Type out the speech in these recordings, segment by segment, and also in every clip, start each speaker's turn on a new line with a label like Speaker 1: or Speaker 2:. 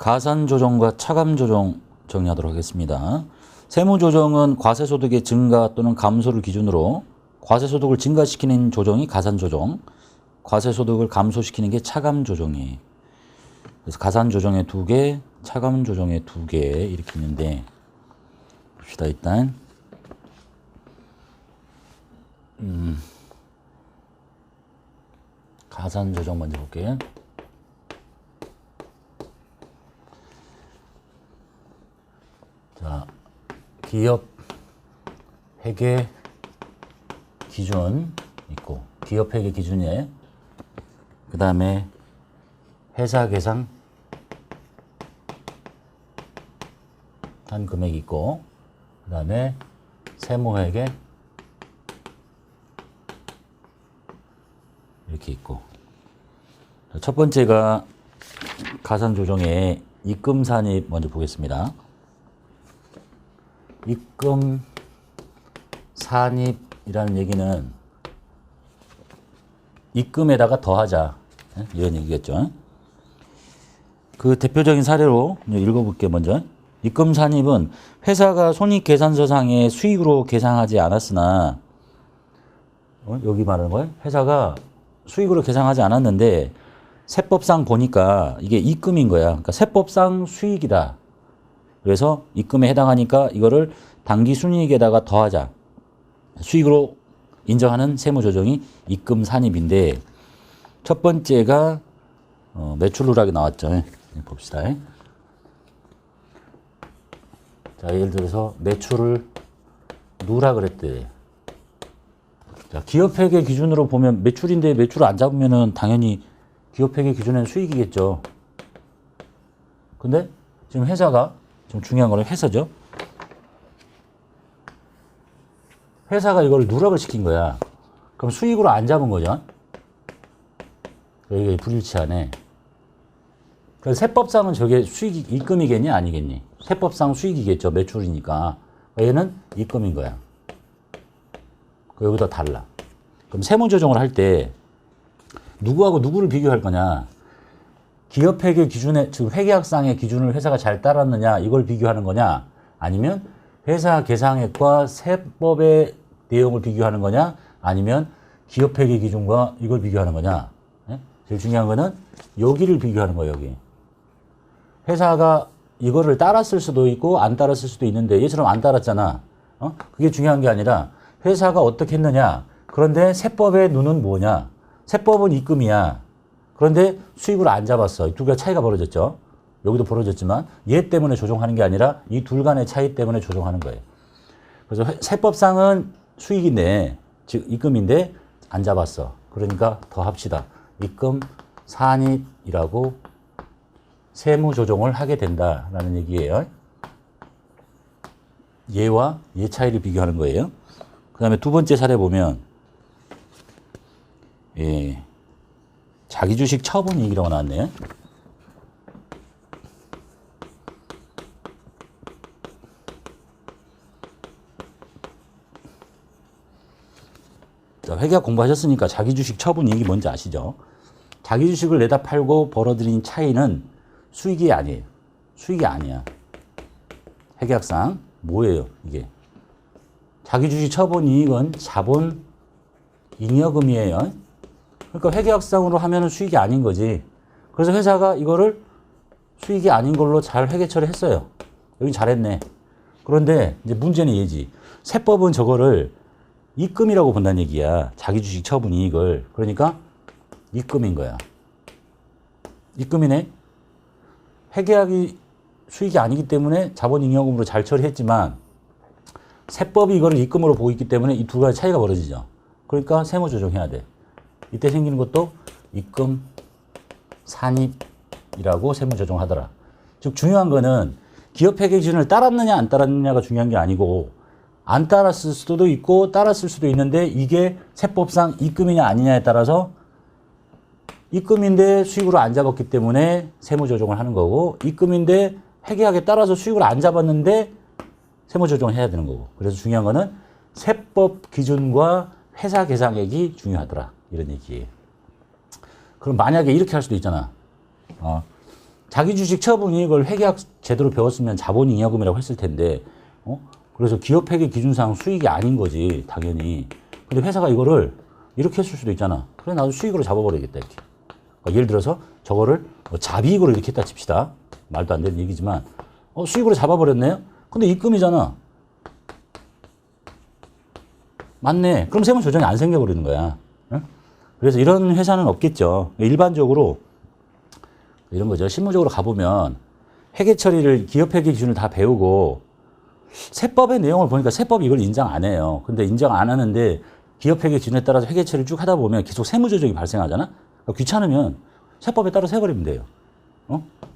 Speaker 1: 가산조정과 차감조정 정리하도록 하겠습니다. 세무조정은 과세소득의 증가 또는 감소를 기준으로 과세소득을 증가시키는 조정이 가산조정, 과세소득을 감소시키는 게 차감조정이에요. 그래서 가산조정에 2개, 차감조정에 2개 이렇게 있는데 봅시다. 일단 가산조정 먼저 볼게요. 자, 기업 회계 기준 있고, 기업 회계 기준에 그 다음에 회사 계상 한 금액이 있고, 그 다음에 세무회계 이렇게 있고, 첫 번째가 가산조정의 입금산입 먼저 보겠습니다. 입금산입이라는 얘기는 입금에다가 더하자 이런 얘기겠죠. 그 대표적인 사례로 읽어볼게요. 먼저 입금산입은 회사가 손익계산서상의 수익으로 계상하지 않았으나 여기 말하는 거예요. 회사가 수익으로 계상하지 않았는데 세법상 보니까 이게 입금인 거야. 그러니까 세법상 수익이다. 그래서 입금에 해당하니까 이거를 당기순이익에다가 더하자. 수익으로 인정하는 세무조정이 입금산입인데 첫 번째가 매출 누락이 나왔죠. 봅시다. 자, 예를 들어서 매출을 누락을 했대. 자, 기업회계 기준으로 보면 매출인데 매출을 안 잡으면은 당연히 기업회계 기준에는 수익이겠죠. 근데 지금 회사가 좀 중요한 거는 회사죠. 회사가 이걸 누락을 시킨 거야. 그럼 수익으로 안 잡은 거죠. 이게 불일치하네. 그래서 세법상은 저게 수익이 입금이겠니 아니겠니? 세법상 수익이겠죠. 매출이니까. 얘는 입금인 거야. 여기다 달라. 그럼 세무조정을 할 때 누구하고 누구를 비교할 거냐? 기업회계 기준에 지금 회계학상의 기준을 회사가 잘 따랐느냐 이걸 비교하는 거냐? 아니면 회사 계상액과 세법의 내용을 비교하는 거냐? 아니면 기업회계 기준과 이걸 비교하는 거냐? 제일 중요한 거는 여기를 비교하는 거예요. 여기. 회사가 이거를 따랐을 수도 있고 안 따랐을 수도 있는데 얘처럼 안 따랐잖아. 그게 중요한 게 아니라 회사가 어떻게 했느냐. 그런데 세법의 눈은 뭐냐. 세법은 입금이야. 그런데 수익을 안 잡았어. 이 두 개가 차이가 벌어졌죠. 여기도 벌어졌지만 얘 때문에 조정하는 게 아니라 이 둘 간의 차이 때문에 조정하는 거예요. 그래서 세법상은 수익인데 즉 입금인데 안 잡았어. 그러니까 더 합시다. 입금 산입이라고 세무 조정을 하게 된다라는 얘기예요. 얘와 얘 차이를 비교하는 거예요. 그 다음에 두 번째 사례 보면 자기주식 처분이익이라고 나왔네요. 자, 회계학 공부하셨으니까 자기주식 처분이익이 뭔지 아시죠? 자기주식을 내다 팔고 벌어들인 차이는 수익이 아니에요. 수익이 아니야. 회계학상 뭐예요 이게? 자기주식 처분이익은 자본 잉여금이에요. 그러니까 회계학상으로 하면은 수익이 아닌 거지. 그래서 회사가 이거를 수익이 아닌 걸로 잘 회계 처리했어요. 여기 잘했네. 그런데 이제 문제는 얘지. 세법은 저거를 입금이라고 본다는 얘기야. 자기주식 처분이익을. 그러니까 입금인 거야. 입금이네. 회계학이 수익이 아니기 때문에 자본잉여금으로 잘 처리했지만 세법이 이거를 입금으로 보고 있기 때문에 이 두 가지 차이가 벌어지죠. 그러니까 세무조정해야 돼. 이때 생기는 것도 입금 산입이라고 세무조정하더라. 즉 중요한 거는 기업회계 기준을 따랐느냐 안 따랐느냐가 중요한 게 아니고 안 따랐을 수도 있고 따랐을 수도 있는데 이게 세법상 입금이냐 아니냐에 따라서 입금인데 수익으로 안 잡았기 때문에 세무조정을 하는 거고 입금인데 회계학에 따라서 수익을 안 잡았는데 세무조정을 해야 되는 거고. 그래서 중요한 거는 세법 기준과 회사 계상액이 중요하더라. 이런 얘기예요. 그럼 만약에 이렇게 할 수도 있잖아. 자기 주식 처분이익을 회계학 제대로 배웠으면 자본잉여금이라고 했을 텐데, 그래서 기업 회계 기준상 수익이 아닌 거지, 당연히. 근데 회사가 이거를 이렇게 했을 수도 있잖아. 그래, 나도 수익으로 잡아버리겠다, 이렇게. 그러니까 예를 들어서 저거를 자비익으로 이렇게 했다 칩시다. 말도 안 되는 얘기지만, 수익으로 잡아버렸네요? 근데 입금이잖아. 맞네. 그럼 세무 조정이 안 생겨버리는 거야. 응? 그래서 이런 회사는 없겠죠. 일반적으로 이런 거죠. 실무적으로 가보면 회계 처리를 기업 회계 기준을 다 배우고 세법의 내용을 보니까 세법이 이걸 인정 안 해요. 근데 인정 안 하는데 기업 회계 기준에 따라서 회계 처리를 쭉 하다 보면 계속 세무 조정이 발생하잖아. 그러니까 귀찮으면 세법에 따라서 해버리면 돼요.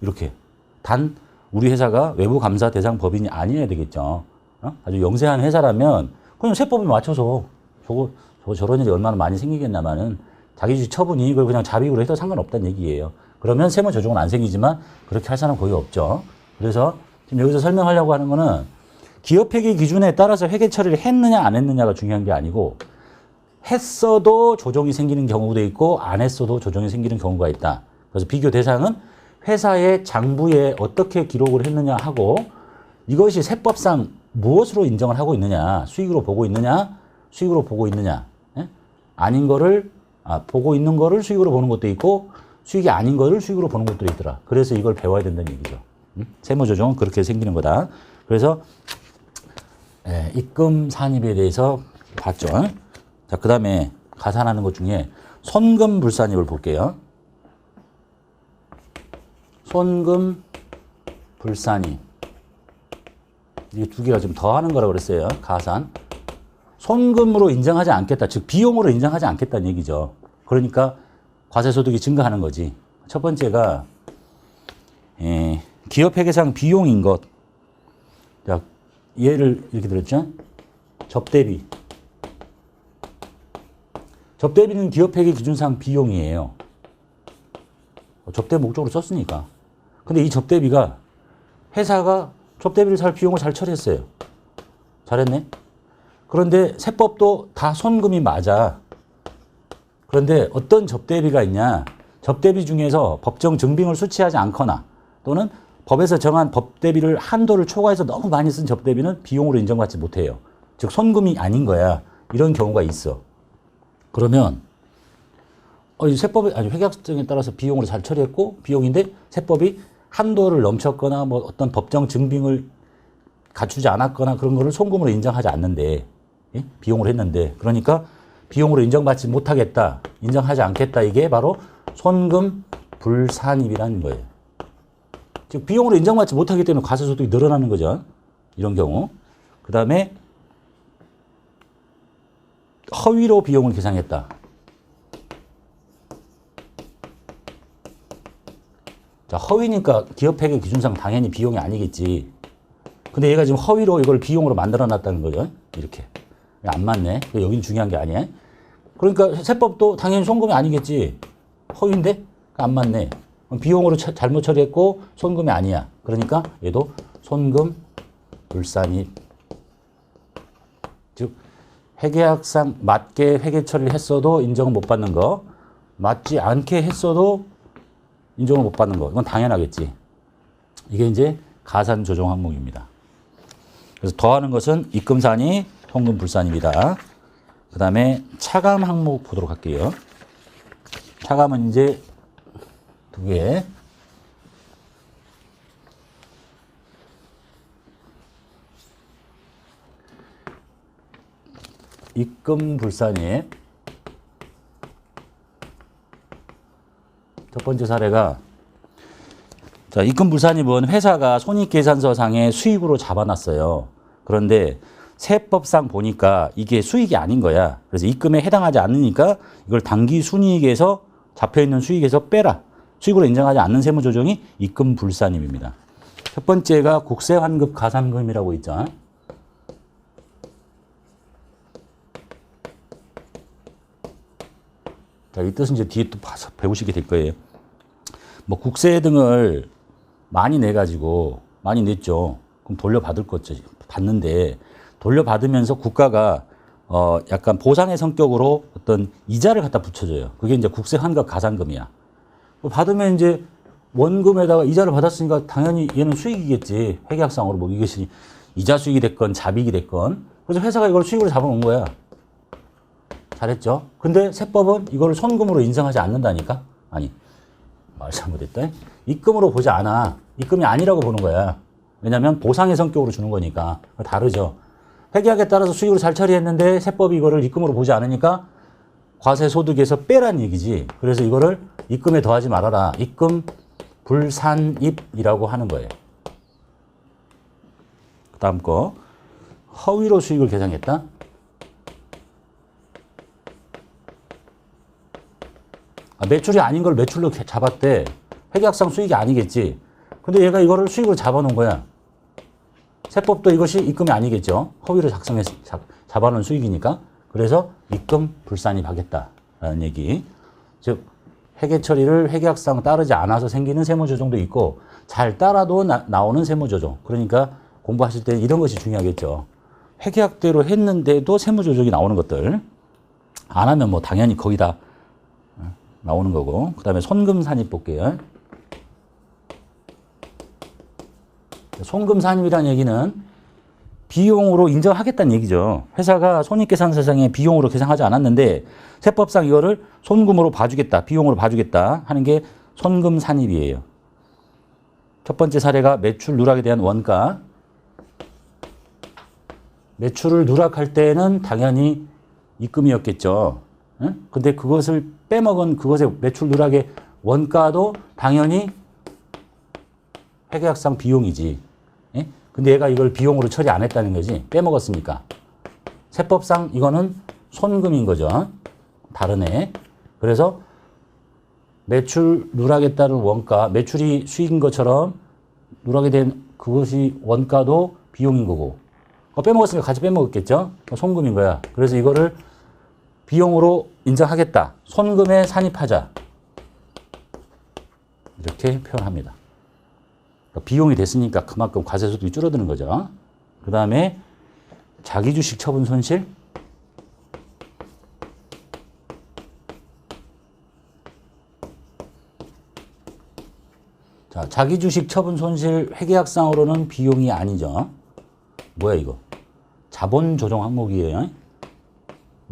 Speaker 1: 이렇게. 단 우리 회사가 외부 감사 대상 법인이 아니어야 되겠죠. 아주 영세한 회사라면 그냥 세법에 맞춰서 저런 일이 얼마나 많이 생기겠나마는 자기 주식 처분 이익을 그냥 자비익으로 해도 상관없다는 얘기예요. 그러면 세무 조정은 안 생기지만 그렇게 할 사람은 거의 없죠. 그래서 지금 여기서 설명하려고 하는 거는 기업 회계 기준에 따라서 회계 처리를 했느냐 안 했느냐가 중요한 게 아니고 했어도 조정이 생기는 경우도 있고 안 했어도 조정이 생기는 경우가 있다. 그래서 비교 대상은 회사의 장부에 어떻게 기록을 했느냐 하고 이것이 세법상 무엇으로 인정을 하고 있느냐, 수익으로 보고 있느냐, 수익으로 보고 있느냐, 예? 아닌 거를, 보고 있는 거를 수익으로 보는 것도 있고, 수익이 아닌 거를 수익으로 보는 것도 있더라. 그래서 이걸 배워야 된다는 얘기죠. 세무조정은 그렇게 생기는 거다. 그래서, 입금 산입에 대해서 봤죠. 자, 그 다음에 가산하는 것 중에 손금 불산입을 볼게요. 손금 불산입. 이게 두 개가 좀 더하는 거라고 그랬어요. 가산. 손금으로 인정하지 않겠다. 즉 비용으로 인정하지 않겠다는 얘기죠. 그러니까 과세소득이 증가하는 거지. 첫 번째가 기업회계상 비용인 것. 자, 예를 이렇게 들었죠. 접대비. 접대비는 기업회계 기준상 비용이에요. 접대 목적으로 썼으니까. 근데 이 접대비가 회사가 접대비를 살 비용을 잘 처리했어요. 잘했네. 그런데 세법도 다 손금이 맞아. 그런데 어떤 접대비가 있냐. 접대비 중에서 법정 증빙을 수취하지 않거나 또는 법에서 정한 법대비를 한도를 초과해서 너무 많이 쓴 접대비는 비용으로 인정받지 못해요. 즉 손금이 아닌 거야. 이런 경우가 있어. 그러면 이 세법이 아니 회계학정에 따라서 비용으로 잘 처리했고 비용인데 세법이 한도를 넘쳤거나 뭐 어떤 법정 증빙을 갖추지 않았거나 그런 거를 손금으로 인정하지 않는데 예? 비용으로 했는데 그러니까 비용으로 인정받지 못하겠다, 인정하지 않겠다 이게 바로 손금 불산입이라는 거예요. 즉 비용으로 인정받지 못하기 때문에 과세소득이 늘어나는 거죠. 이런 경우. 그 다음에 허위로 비용을 계상했다. 자, 허위니까 기업회계 기준상 당연히 비용이 아니겠지. 근데 얘가 지금 허위로 이걸 비용으로 만들어 놨다는 거죠. 이렇게. 안 맞네. 여기는 중요한 게 아니야. 그러니까 세법도 당연히 손금이 아니겠지. 허위인데? 안 맞네. 비용으로 잘못 처리했고 손금이 아니야. 그러니까 얘도 손금 불산입. 즉 회계학상 맞게 회계 처리를 했어도 인정을 못 받는 거, 맞지 않게 했어도 인정을 못 받는 거. 이건 당연하겠지. 이게 이제 가산 조정 항목입니다. 그래서 더하는 것은 입금산입, 손금 불산입니다. 그 다음에 차감 항목 보도록 할게요. 차감은 이제 두 개. 입금 불산입. 첫 번째 사례가 자, 입금 불산입은 회사가 손익계산서상에 수익으로 잡아놨어요. 그런데 세법상 보니까 이게 수익이 아닌 거야. 그래서 입금에 해당하지 않으니까 이걸 당기 순이익에서 잡혀있는 수익에서 빼라. 수익으로 인정하지 않는 세무조정이 입금 불산입입니다. 첫 번째가 국세환급 가산금이라고 있죠. 자, 이 뜻은 이제 뒤에 또 봐서 배우시게 될 거예요. 뭐 국세 등을 많이 내가지고 많이 냈죠. 그럼 돌려받을 거죠. 받는데 돌려받으면서 국가가 약간 보상의 성격으로 어떤 이자를 갖다 붙여줘요. 그게 이제 국세 환급 가산금이야. 받으면 이제 원금에다가 이자를 받았으니까 당연히 얘는 수익이겠지. 회계학상으로 뭐 이것이 이자 수익이 됐건 잡이익이 됐건. 그래서 회사가 이걸 수익으로 잡아놓은 거야. 잘했죠? 근데 세법은 이걸 손금으로 인정하지 않는다니까? 아니, 말 잘못했다. 입금으로 보지 않아. 입금이 아니라고 보는 거야. 왜냐면 보상의 성격으로 주는 거니까. 다르죠. 회계학에 따라서 수익으로 잘 처리했는데 세법이 이거를 입금으로 보지 않으니까 과세소득에서 빼란 얘기지. 그래서 이거를 입금에 더하지 말아라. 입금 불산입이라고 하는 거예요. 그 다음 거. 허위로 수익을 계산했다. 매출이 아닌 걸 매출로 잡았대. 회계학상 수익이 아니겠지. 근데 얘가 이거를 수익으로 잡아놓은 거야. 세법도 이것이 입금이 아니겠죠. 허위로 작성해서 잡아놓은 수익이니까. 그래서 입금 불산입하겠다라는 얘기. 즉 회계 처리를 회계학상 따르지 않아서 생기는 세무조정도 있고 잘 따라도 나오는 세무조정. 그러니까 공부하실 때 이런 것이 중요하겠죠. 회계학대로 했는데도 세무조정이 나오는 것들. 안 하면 뭐 당연히 거기다 나오는 거고. 그 다음에 손금산입 볼게요. 손금산입이라는 얘기는 비용으로 인정하겠다는 얘기죠. 회사가 손익계산서상에 비용으로 계산하지 않았는데 세법상 이거를 손금으로 봐주겠다, 비용으로 봐주겠다 하는 게 손금산입이에요. 첫 번째 사례가 매출 누락에 대한 원가. 매출을 누락할 때는 당연히 입금이었겠죠. 응? 근데 그것을 빼먹은 그것의 매출 누락의 원가도 당연히 회계학상 비용이지. 예? 근데 얘가 이걸 비용으로 처리 안 했다는 거지. 빼먹었으니까. 세법상 이거는 손금인 거죠. 다르네. 그래서 매출 누락에 따른 원가, 매출이 수익인 것처럼 누락에 된 그것이 원가도 비용인 거고. 빼먹었으니까 같이 빼먹었겠죠. 손금인 거야. 그래서 이거를 비용으로 인정하겠다. 손금에 산입하자. 이렇게 표현합니다. 비용이 됐으니까 그만큼 과세소득이 줄어드는 거죠. 그 다음에 자기주식 처분 손실. 자, 자기주식 처분 손실 회계학상으로는 비용이 아니죠. 뭐야 이거? 자본 조정 항목이에요.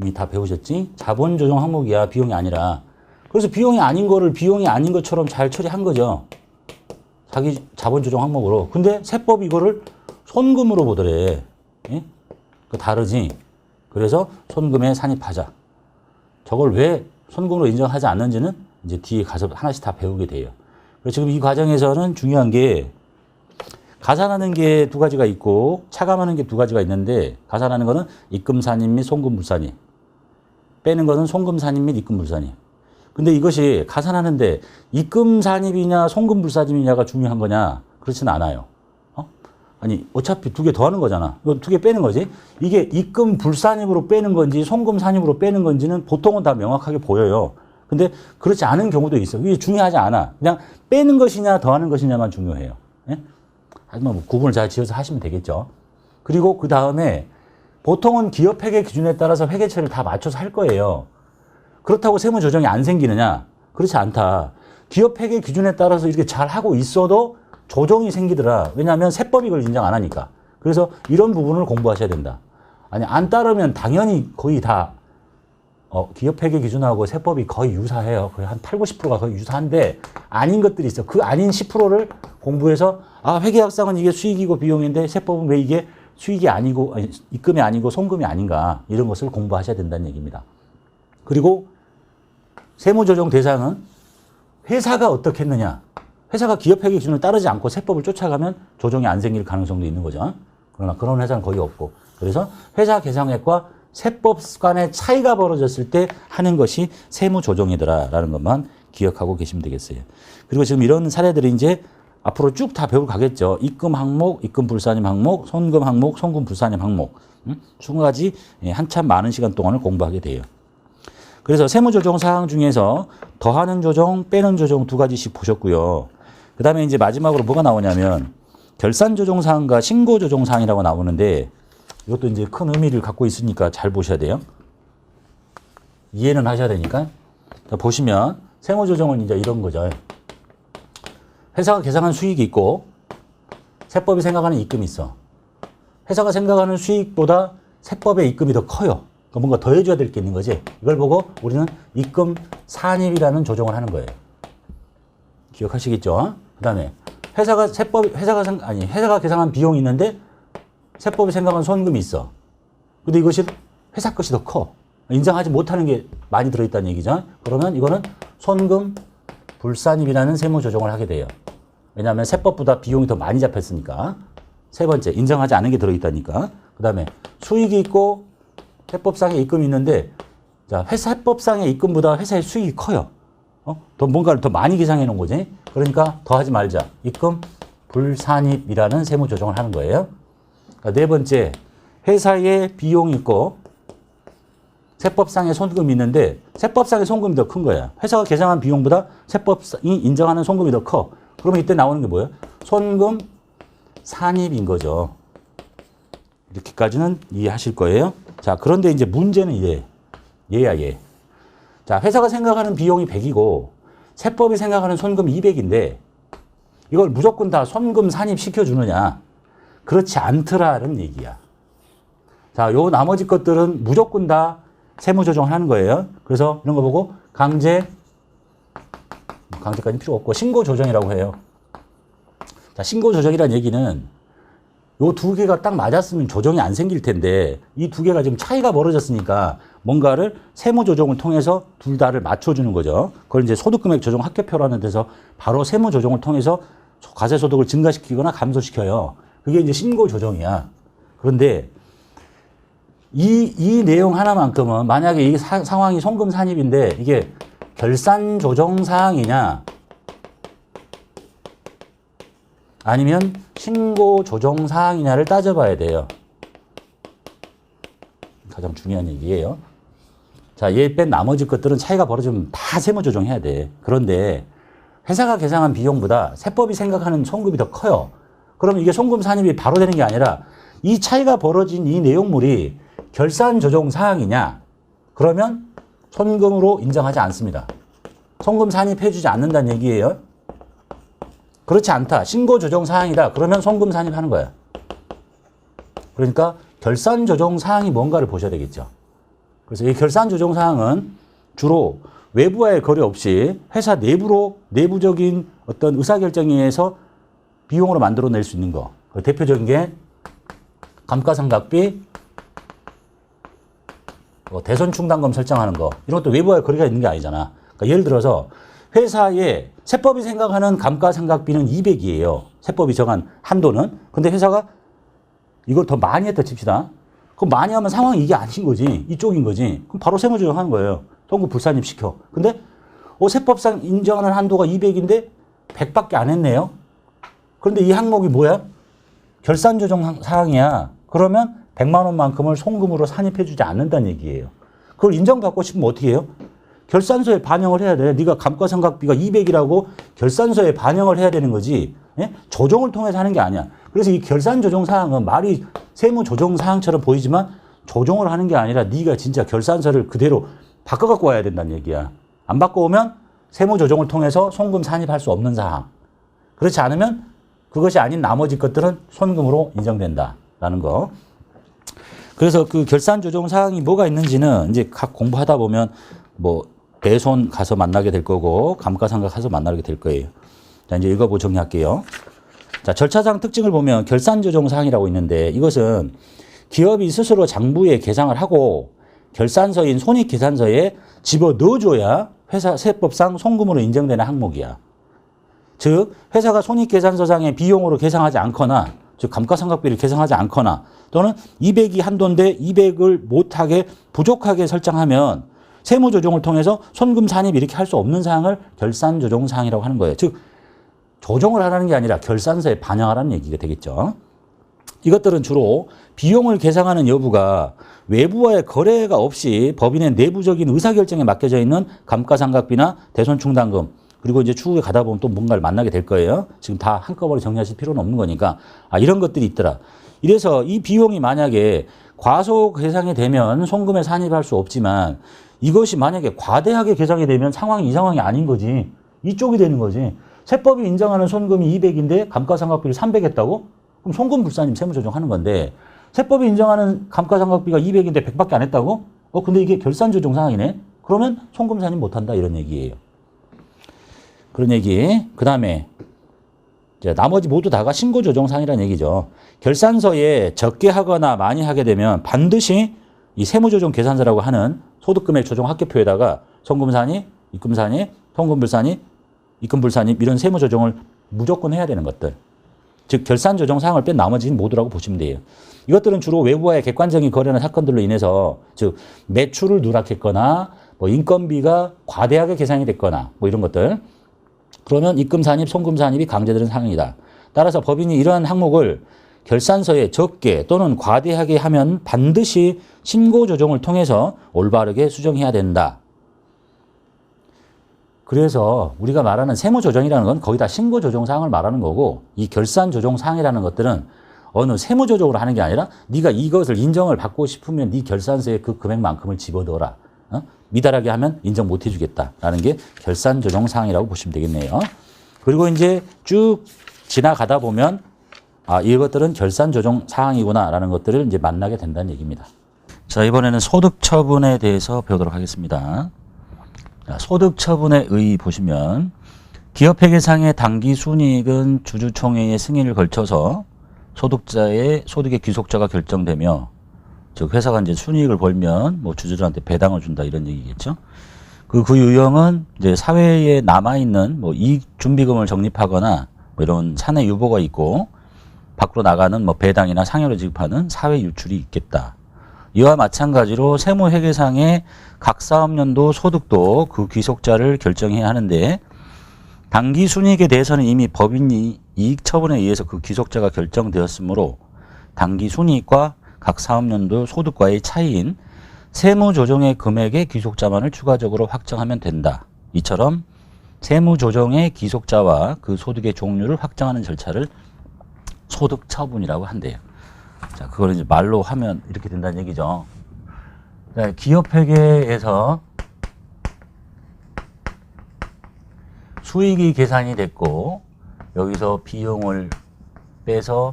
Speaker 1: 이미 다 배우셨지? 자본 조정 항목이야. 비용이 아니라. 그래서 비용이 아닌 거를 비용이 아닌 것처럼 잘 처리한 거죠. 자기 자본 조정 항목으로. 근데 세법이 이거를 손금으로 보더래. 예? 그 다르지. 그래서 손금에 산입하자. 저걸 왜 손금으로 인정하지 않는지는 이제 뒤에 가서 하나씩 다 배우게 돼요. 그래서 지금 이 과정에서는 중요한 게 가산하는 게 두 가지가 있고 차감하는 게 두 가지가 있는데 가산하는 거는 입금산입 및 손금불산입. 빼는 거는 손금산입 및 입금불산입. 근데 이것이 가산하는데 입금산입이냐 손금불산입이냐가 중요한 거냐? 그렇지는 않아요. 아니 어차피 두 개 더하는 거잖아. 이거 두 개 빼는 거지. 이게 입금불산입으로 빼는 건지 손금산입으로 빼는 건지는 보통은 다 명확하게 보여요. 근데 그렇지 않은 경우도 있어. 이게 중요하지 않아. 그냥 빼는 것이냐 더하는 것이냐만 중요해요. 예? 하지만 뭐 구분을 잘 지어서 하시면 되겠죠. 그리고 그 다음에 보통은 기업회계 기준에 따라서 회계처리를 다 맞춰서 할 거예요. 그렇다고 세무조정이 안 생기느냐? 그렇지 않다. 기업회계 기준에 따라서 이렇게 잘 하고 있어도 조정이 생기더라. 왜냐하면 세법이 이걸 인정 안 하니까. 그래서 이런 부분을 공부하셔야 된다. 아니 안 따르면 당연히 거의 다 기업회계 기준하고 세법이 거의 유사해요. 거의 한 8, 90%가 거의 유사한데 아닌 것들이 있어. 그 아닌 10%를 공부해서 회계학상은 이게 수익이고 비용인데 세법은 왜 이게 수익이 아니고 입금이 아니고 손금이 아닌가 이런 것을 공부하셔야 된다는 얘기입니다. 그리고 세무조정 대상은 회사가 어떻게 했느냐. 회사가 기업회계 기준을 따르지 않고 세법을 쫓아가면 조정이 안 생길 가능성도 있는 거죠. 그러나 그런 회사는 거의 없고. 그래서 회사 계상액과 세법 간의 차이가 벌어졌을 때 하는 것이 세무조정이더라라는 것만 기억하고 계시면 되겠어요. 그리고 지금 이런 사례들이 이제 앞으로 쭉 다 배우고 가겠죠. 입금 항목, 입금 불산임 항목, 손금 항목, 손금 불산임 항목. 20가지 한참 많은 시간 동안을 공부하게 돼요. 그래서 세무조정 사항 중에서 더하는 조정, 빼는 조정 두 가지씩 보셨고요. 그 다음에 이제 마지막으로 뭐가 나오냐면 결산조정 사항과 신고조정 사항이라고 나오는데 이것도 이제 큰 의미를 갖고 있으니까 잘 보셔야 돼요. 이해는 하셔야 되니까. 자, 보시면 세무조정은 이제 이런 거죠. 회사가 계상한 수익이 있고 세법이 생각하는 입금이 있어. 회사가 생각하는 수익보다 세법의 입금이 더 커요. 그러니까 뭔가 더 해줘야 될 게 있는 거지. 이걸 보고 우리는 입금 산입이라는 조정을 하는 거예요. 기억하시겠죠? 그 다음에 회사가 계상한 비용이 있는데 세법이 생각한 손금이 있어. 근데 이것이 회사 것이 더 커. 인정하지 못하는 게 많이 들어있다는 얘기죠. 그러면 이거는 손금 불산입이라는 세무 조정을 하게 돼요. 왜냐하면 세법보다 비용이 더 많이 잡혔으니까. 세 번째, 인정하지 않은 게 들어있다니까. 그 다음에 수익이 있고 세법상의 입금이 있는데, 자, 세법상의 입금보다 회사의 수익이 커요. 더 뭔가를 더 많이 계상해 놓은 거지. 그러니까 더 하지 말자. 입금 불산입이라는 세무 조정을 하는 거예요. 그러니까 네 번째, 회사의 비용이 있고 세법상의 손금이 있는데 세법상의 손금이 더 큰 거야. 회사가 계상한 비용보다 세법이 인정하는 손금이 더 커. 그러면 이때 나오는 게 뭐예요? 손금 산입인 거죠. 이렇게까지는 이해하실 거예요. 자, 그런데 이제 문제는 얘야. 자, 회사가 생각하는 비용이 100이고 세법이 생각하는 손금이 200인데 이걸 무조건 다 손금 산입 시켜주느냐? 그렇지 않더라는 얘기야. 자, 요 나머지 것들은 무조건 다 세무 조정하는 거예요. 그래서 이런 거 보고 강제까지는 필요 없고 신고 조정이라고 해요. 자, 신고 조정이라는 얘기는 요 두 개가 딱 맞았으면 조정이 안 생길 텐데 이 두 개가 지금 차이가 벌어졌으니까 뭔가를 세무 조정을 통해서 둘 다를 맞춰주는 거죠. 그걸 이제 소득금액 조정 합계표라는 데서 바로 세무 조정을 통해서 과세소득을 증가시키거나 감소시켜요. 그게 이제 신고 조정이야. 그런데 이 내용 하나만큼은 만약에 이 상황이 손금 산입인데 이게 결산 조정 사항이냐 아니면 신고 조정 사항이냐를 따져봐야 돼요. 가장 중요한 얘기예요. 자, 얘 뺀 나머지 것들은 차이가 벌어지면 다 세무 조정해야 돼. 그런데 회사가 계상한 비용보다 세법이 생각하는 손금이 더 커요. 그러면 이게 손금 산입이 바로 되는 게 아니라 이 차이가 벌어진 이 내용물이 결산 조정 사항이냐? 그러면 손금으로 인정하지 않습니다. 손금 산입해주지 않는다는 얘기예요. 그렇지 않다. 신고 조정 사항이다. 그러면 손금 산입하는 거야. 그러니까 결산 조정 사항이 뭔가를 보셔야 되겠죠. 그래서 이 결산 조정 사항은 주로 외부와의 거래 없이 회사 내부적인 어떤 의사결정에 의해서 비용으로 만들어낼 수 있는 거. 대표적인 게 감가상각비, 대손충당금 설정하는 거. 이런 것도 외부와의 거래가 있는 게 아니잖아. 그러니까 예를 들어서 회사에 세법이 생각하는 감가상각비는 200이에요. 세법이 정한 한도는. 근데 회사가 이걸 더 많이 했다 칩시다. 그럼 많이 하면 상황이 이게 아닌 거지. 이쪽인 거지. 그럼 바로 세무조정하는 거예요. 손금 불산입 시켜. 근데 세법상 인정하는 한도가 200인데 100밖에 안 했네요. 그런데 이 항목이 뭐야? 결산조정 사항이야. 그러면 100만 원만큼을 손금으로 산입해주지 않는다는 얘기예요. 그걸 인정받고 싶으면 어떻게 해요? 결산서에 반영을 해야 돼. 네가 감가상각비가 200이라고 결산서에 반영을 해야 되는 거지. 예? 조정을 통해서 하는 게 아니야. 그래서 이 결산조정 사항은 말이 세무조정 사항처럼 보이지만 조정을 하는 게 아니라 네가 진짜 결산서를 그대로 바꿔 갖고 와야 된다는 얘기야. 안 바꿔오면 세무조정을 통해서 손금 산입할 수 없는 사항. 그렇지 않으면 그것이 아닌 나머지 것들은 손금으로 인정된다라는 거. 그래서 그 결산조정 사항이 뭐가 있는지는 이제 각 공부하다 보면 뭐 대손 가서 만나게 될 거고 감가상각 가서 만나게 될 거예요. 자, 이제 읽어보고 정리할게요. 자, 절차상 특징을 보면 결산조정 사항이라고 있는데 이것은 기업이 스스로 장부에 계상을 하고 결산서인 손익계산서에 집어 넣어줘야 회사 세법상 손금으로 인정되는 항목이야. 즉 회사가 손익계산서상의 비용으로 계상하지 않거나 즉 감가상각비를 계상하지 않거나 또는 200이 한도인데 200을 못하게 부족하게 설정하면 세무조정을 통해서 손금 산입 이렇게 할 수 없는 사항을 결산조정 사항이라고 하는 거예요. 즉 조정을 하라는 게 아니라 결산서에 반영하라는 얘기가 되겠죠. 이것들은 주로 비용을 계상하는 여부가 외부와의 거래가 없이 법인의 내부적인 의사결정에 맡겨져 있는 감가상각비나 대손충당금 그리고 이제 추후에 가다 보면 또 뭔가를 만나게 될 거예요. 지금 다 한꺼번에 정리하실 필요는 없는 거니까 이런 것들이 있더라. 이래서 이 비용이 만약에 과소 계상이 되면 손금에 산입할 수 없지만 이것이 만약에 과대하게 계상이 되면 상황이 이 상황이 아닌 거지. 이쪽이 되는 거지. 세법이 인정하는 손금이 200인데 감가상각비를 300 했다고? 그럼 손금불사님 세무조정하는 건데 세법이 인정하는 감가상각비가 200인데 100밖에 안 했다고? 근데 이게 결산조정 사항이네? 그러면 손금사님 못한다 이런 얘기예요. 그런 얘기. 그 다음에 나머지 모두 다가 신고조정사항이라는 얘기죠. 결산서에 적게 하거나 많이 하게 되면 반드시 이 세무조정 계산서라고 하는 소득금액 조정 합계표에다가 손금사님, 입금사님, 손금불사님, 입금불사님 이런 세무조정을 무조건 해야 되는 것들. 즉 결산조정 사항을 뺀 나머지는 모두라고 보시면 돼요. 이것들은 주로 외부와의 객관적인 거래나 사건들로 인해서 즉 매출을 누락했거나 뭐 인건비가 과대하게 계산이 됐거나 뭐 이런 것들. 그러면 입금산입, 손금산입이 강제되는 사항이다. 따라서 법인이 이러한 항목을 결산서에 적게 또는 과대하게 하면 반드시 신고조정을 통해서 올바르게 수정해야 된다. 그래서 우리가 말하는 세무조정이라는 건 거의 다 신고조정사항을 말하는 거고 이 결산조정사항이라는 것들은 어느 세무조정으로 하는 게 아니라 네가 이것을 인정을 받고 싶으면 네 결산서에 그 금액만큼을 집어넣어라. 미달하게 하면 인정 못 해주겠다라는 게 결산조정사항이라고 보시면 되겠네요. 그리고 이제 쭉 지나가다 보면 이것들은 결산조정사항이구나라는 것들을 이제 만나게 된다는 얘기입니다. 자, 이번에는 소득처분에 대해서 배우도록 하겠습니다. 자, 소득처분의 의 보시면 기업회계상의 당기순이익은 주주총회의 승인을 걸쳐서 소득자의 소득의 귀속자가 결정되며 즉 회사가 이제 순이익을 벌면 뭐 주주들한테 배당을 준다 이런 얘기겠죠. 그 유형은 이제 사회에 남아 있는 뭐 이익 준비금을 적립하거나 뭐 이런 사내 유보가 있고 밖으로 나가는 뭐 배당이나 상여를 지급하는 사회 유출이 있겠다. 이와 마찬가지로 세무회계상의 각 사업년도 소득도 그 귀속자를 결정해야 하는데 당기 순이익에 대해서는 이미 법인이 이익 처분에 의해서 그 귀속자가 결정되었으므로 당기 순이익과 각 사업년도 소득과의 차이인 세무조정의 금액의 귀속자만을 추가적으로 확정하면 된다. 이처럼 세무조정의 귀속자와 그 소득의 종류를 확정하는 절차를 소득처분이라고 한대요. 자, 그걸 이제 말로 하면 이렇게 된다는 얘기죠. 자, 기업회계에서 수익이 계산이 됐고 여기서 비용을 빼서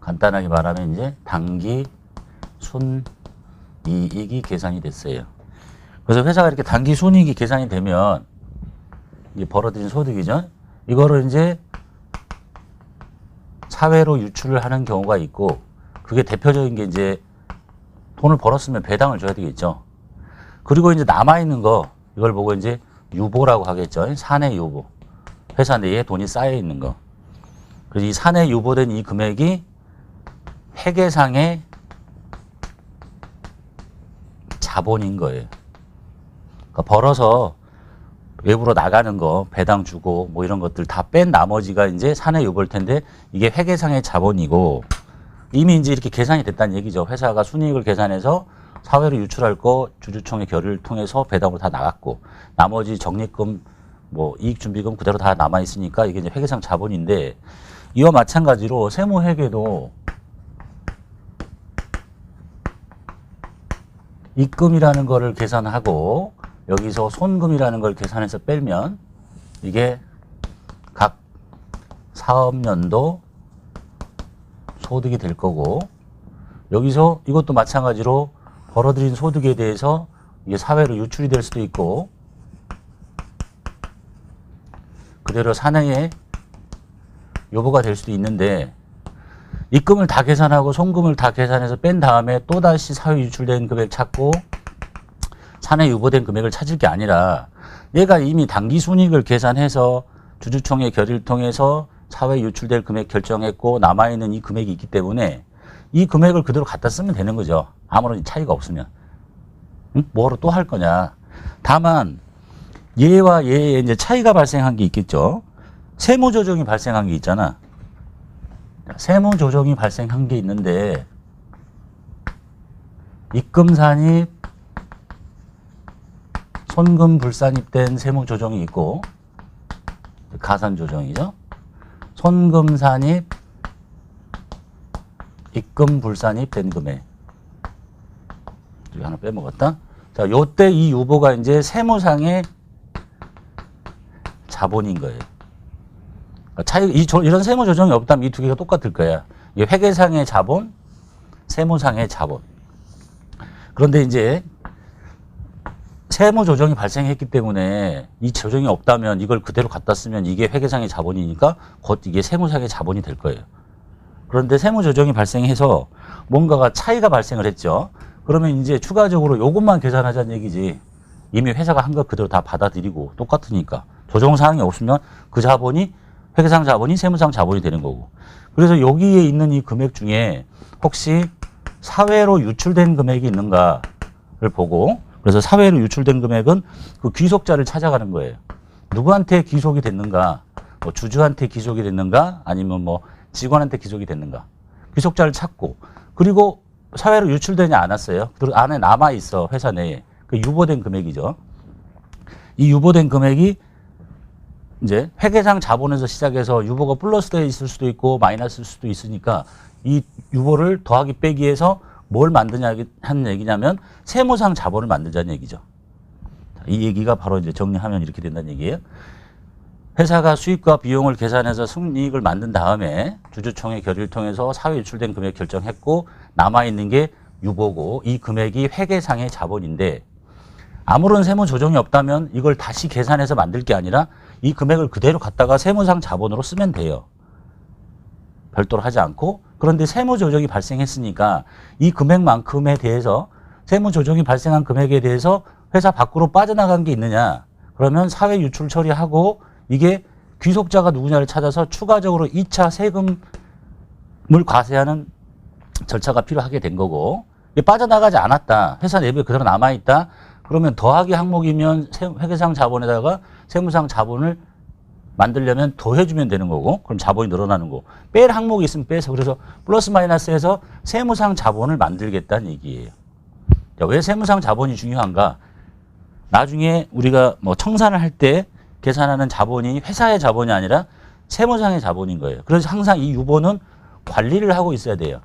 Speaker 1: 간단하게 말하면 이제 당기 순이익이 계산이 됐어요. 그래서 회사가 이렇게 당기 순이익이 계산이 되면 이제 벌어들인 소득이죠. 이거를 이제 사회로 유출을 하는 경우가 있고 그게 대표적인 게 이제 돈을 벌었으면 배당을 줘야 되겠죠. 그리고 이제 남아있는 거 이걸 보고 이제 유보라고 하겠죠. 사내 유보. 회사 내에 돈이 쌓여 있는 거. 그래서 이 사내 유보된 이 금액이 회계상의 자본인 거예요. 그러니까 벌어서 외부로 나가는 거 배당 주고 뭐 이런 것들 다 뺀 나머지가 이제 사내 유보일 텐데 이게 회계상의 자본이고 이미 이제 이렇게 계산이 됐다는 얘기죠. 회사가 순이익을 계산해서 사회로 유출할 거 주주총회 결의를 통해서 배당으로 다 나갔고 나머지 적립금 뭐 이익준비금 그대로 다 남아 있으니까 이게 이제 회계상 자본인데 이와 마찬가지로 세무회계도 입금이라는 거를 계산하고 여기서 손금이라는 걸 계산해서 빼면 이게 각 사업년도 소득이 될 거고 여기서 이것도 마찬가지로 벌어들인 소득에 대해서 이게 사회로 유출이 될 수도 있고 그대로 사내에 요구가 될 수도 있는데 입금을 다 계산하고 손금을 다 계산해서 뺀 다음에 또다시 사회 유출된 금액 찾고 사내 유보된 금액을 찾을 게 아니라 얘가 이미 당기순이익을 계산해서 주주총회 결의를 통해서 사회 유출될 금액 결정했고 남아있는 이 금액이 있기 때문에 이 금액을 그대로 갖다 쓰면 되는 거죠. 아무런 차이가 없으면. 응? 뭐로 또 할 거냐. 다만 얘와 얘의 이제 차이가 발생한 게 있겠죠. 세무조정이 발생한 게 있잖아. 세무조정이 발생한 게 있는데 입금산입, 손금불산입된 세무조정이 있고 가산조정이죠. 손금산입, 입금불산입된 금액. 여기 하나 빼먹었다. 자, 요때 이 유보가 이제 세무상의 자본인 거예요. 이런 세무 조정이 없다면 이 두 개가 똑같을 거야. 이게 회계상의 자본, 세무상의 자본. 그런데 이제 세무 조정이 발생했기 때문에 이 조정이 없다면 이걸 그대로 갖다 쓰면 이게 회계상의 자본이니까 곧 이게 세무상의 자본이 될 거예요. 그런데 세무 조정이 발생해서 뭔가가 차이가 발생을 했죠. 그러면 이제 추가적으로 요것만 계산하자는 얘기지. 이미 회사가 한 거 그대로 다 받아들이고 똑같으니까. 조정 사항이 없으면 그 자본이 회계상 자본이 세무상 자본이 되는 거고. 그래서 여기에 있는 이 금액 중에 혹시 사회로 유출된 금액이 있는가를 보고, 그래서 사회로 유출된 금액은 그 귀속자를 찾아가는 거예요. 누구한테 귀속이 됐는가? 뭐 주주한테 귀속이 됐는가? 아니면 뭐 직원한테 귀속이 됐는가? 귀속자를 찾고, 그리고 사회로 유출되지 않았어요. 그리고 안에 남아 있어, 회사 내에. 그 유보된 금액이죠. 이 유보된 금액이 이제 회계상 자본에서 시작해서 유보가 플러스 되어 있을 수도 있고 마이너스일 수도 있으니까 이 유보를 더하기 빼기해서 뭘 만드냐 하는 얘기냐면 세무상 자본을 만들자는 얘기죠. 이 얘기가 바로 이제 정리하면 이렇게 된다는 얘기예요. 회사가 수익과 비용을 계산해서 순이익을 만든 다음에 주주총회 결의를 통해서 사회 유출된 금액 결정했고 남아있는 게 유보고 이 금액이 회계상의 자본인데 아무런 세무 조정이 없다면 이걸 다시 계산해서 만들 게 아니라 이 금액을 그대로 갖다가 세무상 자본으로 쓰면 돼요. 별도로 하지 않고. 그런데 세무 조정이 발생했으니까 이 금액만큼에 대해서 세무 조정이 발생한 금액에 대해서 회사 밖으로 빠져나간 게 있느냐. 그러면 사회 유출 처리하고 이게 귀속자가 누구냐를 찾아서 추가적으로 2차 세금을 과세하는 절차가 필요하게 된 거고 이게 빠져나가지 않았다. 회사 내부에 그대로 남아있다. 그러면 더하기 항목이면 회계상 자본에다가 세무상 자본을 만들려면 더해주면 되는 거고 그럼 자본이 늘어나는 거고 뺄 항목이 있으면 빼서 그래서 플러스 마이너스해서 세무상 자본을 만들겠다는 얘기예요. 왜 세무상 자본이 중요한가? 나중에 우리가 뭐 청산을 할 때 계산하는 자본이 회사의 자본이 아니라 세무상의 자본인 거예요. 그래서 항상 이 유보는 관리를 하고 있어야 돼요.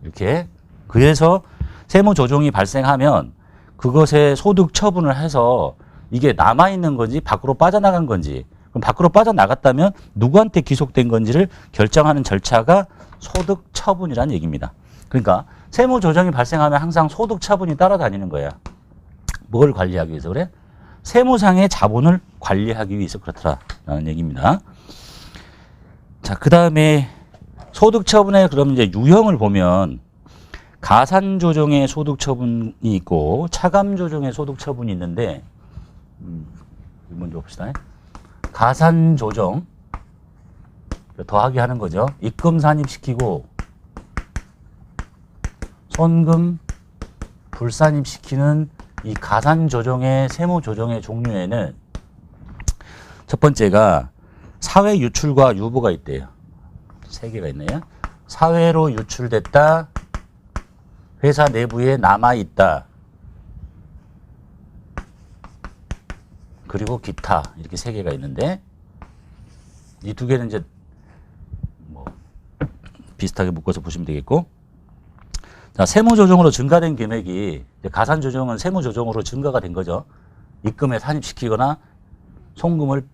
Speaker 1: 이렇게. 그래서 세무 조정이 발생하면 그것에 소득 처분을 해서 이게 남아있는 건지 밖으로 빠져나간 건지 그럼 밖으로 빠져나갔다면 누구한테 귀속된 건지를 결정하는 절차가 소득 처분이라는 얘기입니다. 그러니까 세무 조정이 발생하면 항상 소득 처분이 따라다니는 거야. 뭘 관리하기 위해서 그래? 세무상의 자본을 관리하기 위해서 그렇더라라는 얘기입니다. 자, 그 다음에 소득 처분의 그럼 이제 유형을 보면 가산 조정의 소득 처분이 있고 차감 조정의 소득 처분이 있는데 먼저 봅시다. 가산 조정 더하기 하는 거죠. 입금 산입시키고 손금 불산입시키는 이 가산 조정의 세무 조정의 종류에는 첫 번째가 사회 유출과 유보가 있대요. 세 개가 있네요. 사회로 유출됐다. 회사 내부에 남아있다. 그리고 기타 이렇게 세 개가 있는데 이 두 개는 이제 뭐 비슷하게 묶어서 보시면 되겠고 자, 세무조정으로 증가된 금액이 가산조정은 세무조정으로 증가가 된 거죠. 입금에 산입시키거나 송금을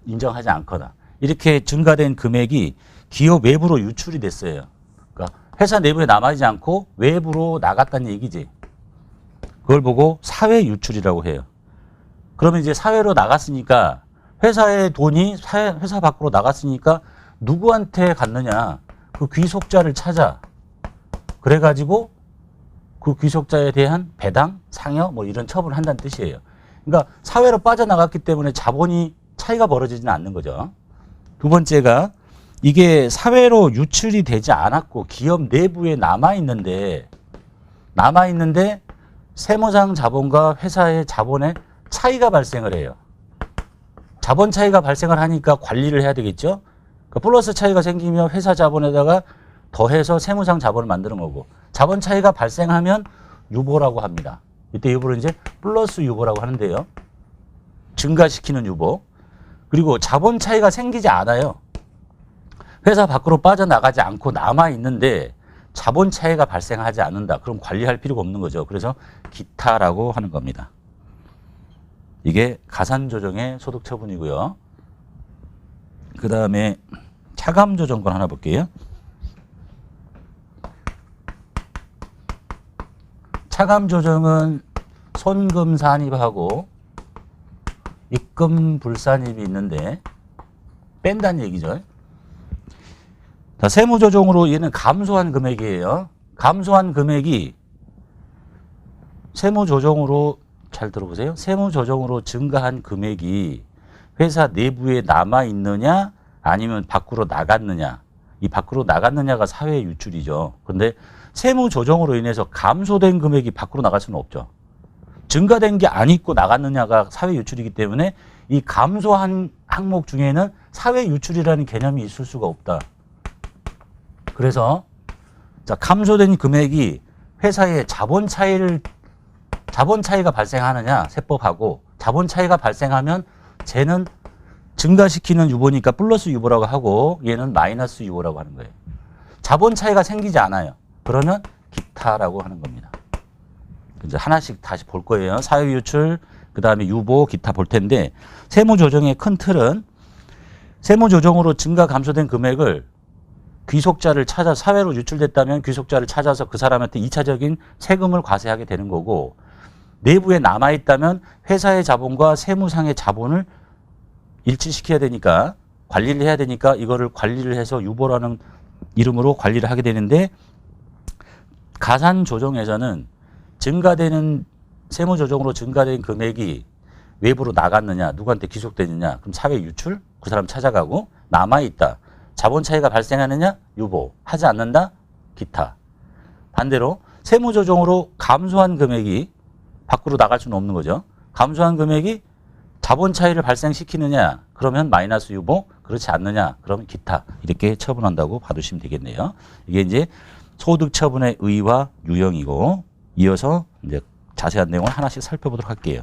Speaker 1: 인정하지 않거나 이렇게 증가된 금액이 기업 외부로 유출이 됐어요. 그러니까 회사 내부에 남아있지 않고 외부로 나갔다는 얘기지. 그걸 보고 사회 유출이라고 해요. 그러면 이제 사회로 나갔으니까 회사의 돈이 회사 밖으로 나갔으니까 누구한테 갔느냐. 그 귀속자를 찾아. 그래가지고 그 귀속자에 대한 배당, 상여 뭐 이런 처분을 한다는 뜻이에요. 그러니까 사회로 빠져나갔기 때문에 자본이 차이가 벌어지지는 않는 거죠. 두 번째가 이게 사회로 유출이 되지 않았고 기업 내부에 남아있는데 세무상 자본과 회사의 자본에 차이가 발생을 해요. 자본 차이가 발생을 하니까 관리를 해야 되겠죠. 그러니까 플러스 차이가 생기면 회사 자본에다가 더해서 세무상 자본을 만드는 거고 자본 차이가 발생하면 유보라고 합니다. 이때 유보를 이제 플러스 유보라고 하는데요. 증가시키는 유보. 그리고 자본 차이가 생기지 않아요. 회사 밖으로 빠져나가지 않고 남아있는데 자본 차이가 발생하지 않는다. 그럼 관리할 필요가 없는 거죠. 그래서 기타라고 하는 겁니다. 이게 가산조정의 소득처분이고요. 그 다음에 차감 조정권 하나 볼게요. 차감 조정은 손금 산입하고 입금 불산입이 있는데 뺀다는 얘기죠. 자, 세무 조정으로 얘는 감소한 금액이에요. 감소한 금액이 세무 조정으로 잘 들어보세요. 세무 조정으로 증가한 금액이 회사 내부에 남아 있느냐 아니면 밖으로 나갔느냐. 이 밖으로 나갔느냐가 사회 유출이죠. 근데 세무 조정으로 인해서 감소된 금액이 밖으로 나갈 수는 없죠. 증가된 게 안 있고 나갔느냐가 사회 유출이기 때문에 이 감소한 항목 중에는 사회 유출이라는 개념이 있을 수가 없다. 그래서 자, 감소된 금액이 회사의 자본 차이가 발생하느냐 세법하고 자본 차이가 발생하면 쟤는 증가시키는 유보니까 플러스 유보라고 하고 얘는 마이너스 유보라고 하는 거예요. 자본 차이가 생기지 않아요. 그러면 기타라고 하는 겁니다. 이제 하나씩 다시 볼 거예요. 사회 유출, 그 다음에 유보, 기타 볼 텐데 세무 조정의 큰 틀은 세무 조정으로 증가 감소된 금액을 귀속자를 찾아 사회로 유출됐다면 귀속자를 찾아서 그 사람한테 2차적인 세금을 과세하게 되는 거고 내부에 남아있다면 회사의 자본과 세무상의 자본을 일치시켜야 되니까 관리를 해야 되니까 이거를 관리를 해서 유보라는 이름으로 관리를 하게 되는데 가산 조정에서는 증가되는 세무 조정으로 증가된 금액이 외부로 나갔느냐 누구한테 귀속되느냐 그럼 사회 유출 그 사람 찾아가고 남아있다 자본 차이가 발생하느냐 유보 하지 않는다 기타 반대로 세무 조정으로 감소한 금액이 밖으로 나갈 수는 없는 거죠. 감소한 금액이 자본 차이를 발생시키느냐 그러면 마이너스 유보 그렇지 않느냐 그러면 기타 이렇게 처분한다고 봐두시면 되겠네요. 이게 이제 소득 처분의 의의와 유형이고 이어서 이제 자세한 내용을 하나씩 살펴보도록 할게요.